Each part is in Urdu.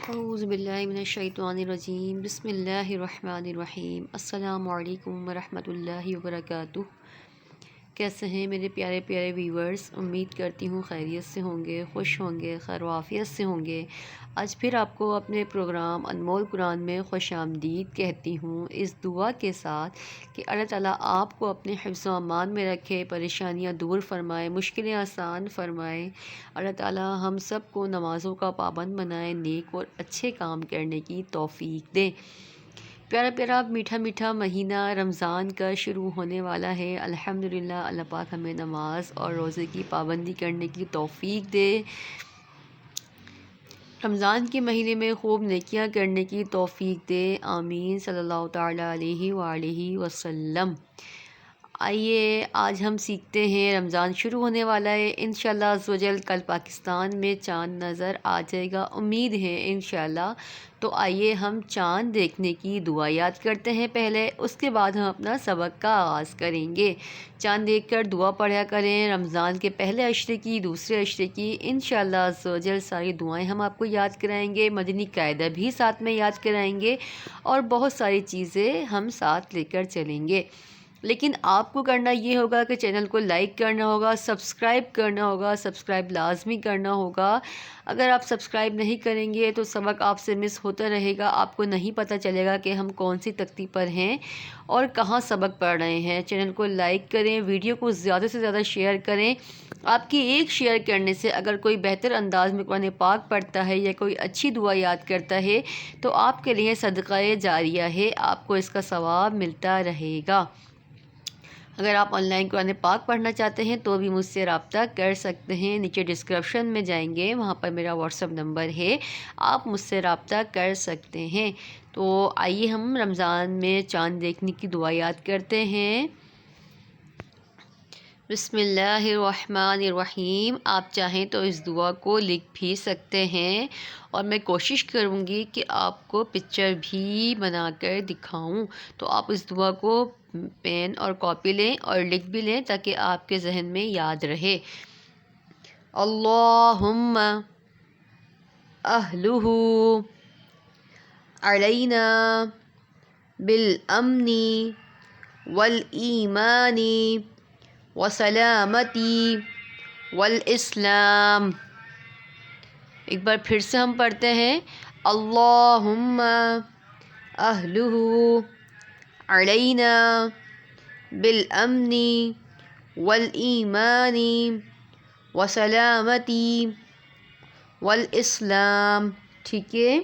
اعوذ باللہ من الشیطان الرجیم بسم اللہ الرحمن الرحیم السلام علیکم ورحمۃ اللہ وبرکاتہ۔ کیسے ہیں میرے پیارے پیارے ویورز؟ امید کرتی ہوں خیریت سے ہوں گے، خوش ہوں گے، خیر و عافیت سے ہوں گے۔ آج پھر آپ کو اپنے پروگرام انمول قرآن میں خوش آمدید کہتی ہوں، اس دعا کے ساتھ کہ اللہ تعالیٰ آپ کو اپنے حفظ و امان میں رکھے، پریشانیاں دور فرمائے، مشکلیں آسان فرمائے۔ اللہ تعالیٰ ہم سب کو نمازوں کا پابند بنائے، نیک اور اچھے کام کرنے کی توفیق دے۔ پیارا پیارا میٹھا میٹھا مہینہ رمضان کا شروع ہونے والا ہے۔ الحمدللہ اللہ پاک ہمیں نماز اور روزے کی پابندی کرنے کی توفیق دے، رمضان کے مہینے میں خوب نیکیاں کرنے کی توفیق دے، آمین صلی اللہ تعالیٰ علیہ وآلہ وسلم۔ آئیے آج ہم سیکھتے ہیں، رمضان شروع ہونے والا ہے، انشاءاللہ عز و جل کل پاکستان میں چاند نظر آ جائے گا، امید ہے انشاءاللہ۔ تو آئیے ہم چاند دیکھنے کی دعا یاد کرتے ہیں پہلے، اس کے بعد ہم اپنا سبق کا آغاز کریں گے۔ چاند دیکھ کر دعا پڑھا کریں، رمضان کے پہلے عشرے کی، دوسرے عشرے کی، انشاءاللہ عز و جل ساری دعائیں ہم آپ کو یاد کرائیں گے، مدنی قاعدہ بھی ساتھ میں یاد کرائیں گے اور بہت ساری چیزیں ہم ساتھ لے کر چلیں گے۔ لیکن آپ کو کرنا یہ ہوگا کہ چینل کو لائک کرنا ہوگا، سبسکرائب کرنا ہوگا، سبسکرائب لازمی کرنا ہوگا۔ اگر آپ سبسکرائب نہیں کریں گے تو سبق آپ سے مس ہوتا رہے گا، آپ کو نہیں پتہ چلے گا کہ ہم کون سی تختی پر ہیں اور کہاں سبق پڑھ رہے ہیں۔ چینل کو لائک کریں، ویڈیو کو زیادہ سے زیادہ شیئر کریں۔ آپ کی ایک شیئر کرنے سے اگر کوئی بہتر انداز میں قرآن پاک پڑھتا ہے یا کوئی اچھی دعا یاد کرتا ہے تو آپ کے لیے صدقہ جاریہ ہے، آپ کو اس کا ثواب ملتا رہے گا۔ اگر آپ آن لائن قرآن پاک پڑھنا چاہتے ہیں تو بھی مجھ سے رابطہ کر سکتے ہیں، نیچے ڈسکرپشن میں جائیں گے، وہاں پر میرا واٹس ایپ نمبر ہے، آپ مجھ سے رابطہ کر سکتے ہیں۔ تو آئیے ہم رمضان میں چاند دیکھنے کی دعا یاد کرتے ہیں۔ بسم اللہ الرحمن الرحیم۔ آپ چاہیں تو اس دعا کو لکھ بھی سکتے ہیں اور میں کوشش کروں گی کہ آپ کو پکچر بھی بنا کر دکھاؤں، تو آپ اس دعا کو پین اور کاپی لیں اور لکھ بھی لیں تاکہ آپ کے ذہن میں یاد رہے۔ اللہم اہلہ علینا بالامن والایمان وسلامتی والاسلام۔ ایک بار پھر سے ہم پڑھتے ہیں، اللہم اہلہ علینا بالامن والایمان وسلامتی والاسلام۔ ٹھیک ہے،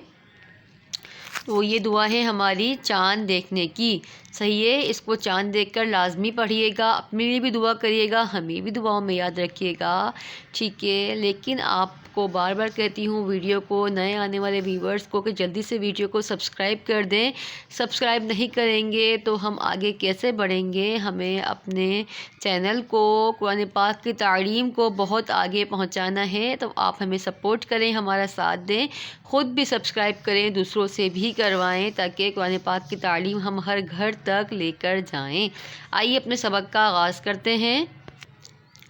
تو یہ دعا ہے ہماری چاند دیکھنے کی، صحیح ہے؟ اس کو چاند دیکھ کر لازمی پڑھیے گا، اپنے لیے بھی دعا کریے گا، ہمیں بھی دعاؤں میں یاد رکھیے گا، ٹھیک ہے؟ لیکن آپ کو بار بار کہتی ہوں، ویڈیو کو نئے آنے والے ویورز کو کہ جلدی سے ویڈیو کو سبسکرائب کر دیں۔ سبسکرائب نہیں کریں گے تو ہم آگے کیسے بڑھیں گے؟ ہمیں اپنے چینل کو، قرآن پاک کی تعلیم کو بہت آگے پہنچانا ہے، تو آپ ہمیں سپورٹ کریں، ہمارا ساتھ دیں، خود بھی سبسکرائب کریں، دوسروں سے بھی کروائیں تاکہ قرآن پاک کی تعلیم ہم ہر گھر تک لے کر جائیں۔ آئیے اپنے سبق کا آغاز کرتے ہیں۔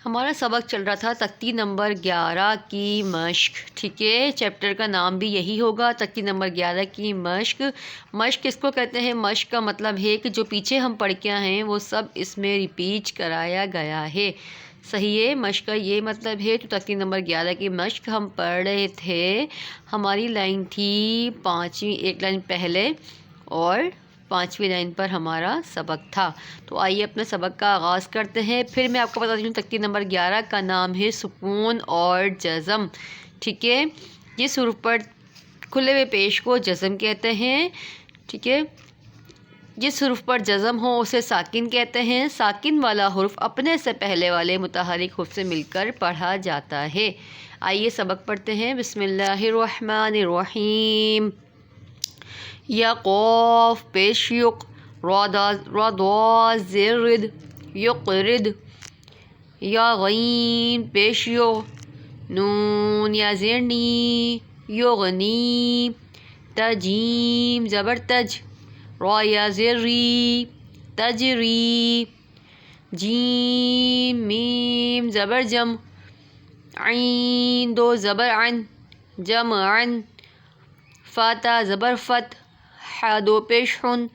ہمارا سبق چل رہا تھا تختی نمبر 11 کی مشق، ٹھیک ہے؟ چیپٹر کا نام بھی یہی ہوگا، تختی نمبر 11 کی مشق۔ مشق کس کو کہتے ہیں؟ مشق کا مطلب ہے کہ جو پیچھے ہم پڑھ کے آئے ہیں وہ سب اس میں ریپیٹ کرایا گیا ہے، صحیح ہے؟ مشق کا یہ مطلب ہے۔ تو تختی نمبر 11 کی مشق ہم پڑھ رہے تھے، ہماری لائن تھی 5ویں، ایک لائن پہلے، اور 5ویں لائن پر ہمارا سبق تھا۔ تو آئیے اپنے سبق کا آغاز کرتے ہیں۔ پھر میں آپ کو بتا دوں، تختی نمبر 11 کا نام ہے سکون اور جزم، ٹھیک ہے؟ جس حروف پر کھلے ہوئے پیش کو جزم کہتے ہیں، ٹھیک ہے؟ جس حروف پر جزم ہو اسے ساکن کہتے ہیں، ساکن والا حرف اپنے سے پہلے والے متحرک حرف سے مل کر پڑھا جاتا ہے۔ آئیے سبق پڑھتے ہیں۔ بسم اللہ الرحمن الرحیم۔ یا قاف پیش یق، را ضاد زیر رد یقرد، یا غین پیش یو، نون یا زیر نی یغنی، تجیم زبر تج، را یا زیر ری تجری، جیم میم زبر جم، عین دو زبر عن جمعن، فاتا زبر فت، ہا دو پیش ہن،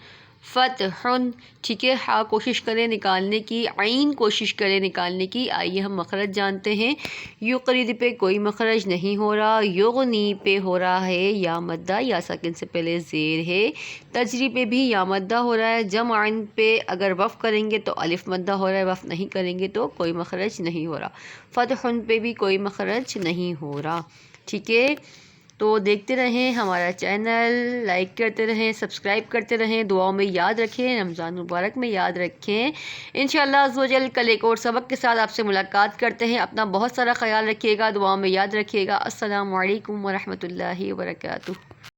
فتحن، ٹھیک ہے. ہا کوشش کریں نکالنے کی، عین کوشش کریں نکالنے کی. آئیے ہم مخرج جانتے ہیں. یقرد پہ کوئی مخرج نہیں ہو رہا، یغنی پہ ہو رہا ہے یا مدہ، یا ساکن سے پہلے زیر ہے. تجری پہ بھی یا مدہ ہو رہا ہے. جمعن پہ اگر وقف کریں گے تو الف مدہ ہو رہا ہے، وقف نہیں کریں گے تو کوئی مخرج نہیں ہو رہا. فتحن پہ بھی کوئی مخرج نہیں ہو رہا. ٹھیک ہے، تو دیکھتے رہیں ہمارا چینل، لائک کرتے رہیں، سبسکرائب کرتے رہیں، دعاؤں میں یاد رکھیں، رمضان مبارک میں یاد رکھیں. انشاءاللہ عز و جل کل ایک اور سبق کے ساتھ آپ سے ملاقات کرتے ہیں. اپنا بہت سارا خیال رکھیے گا، دعاؤں میں یاد رکھیے گا. السلام علیکم ورحمۃ اللہ وبرکاتہ.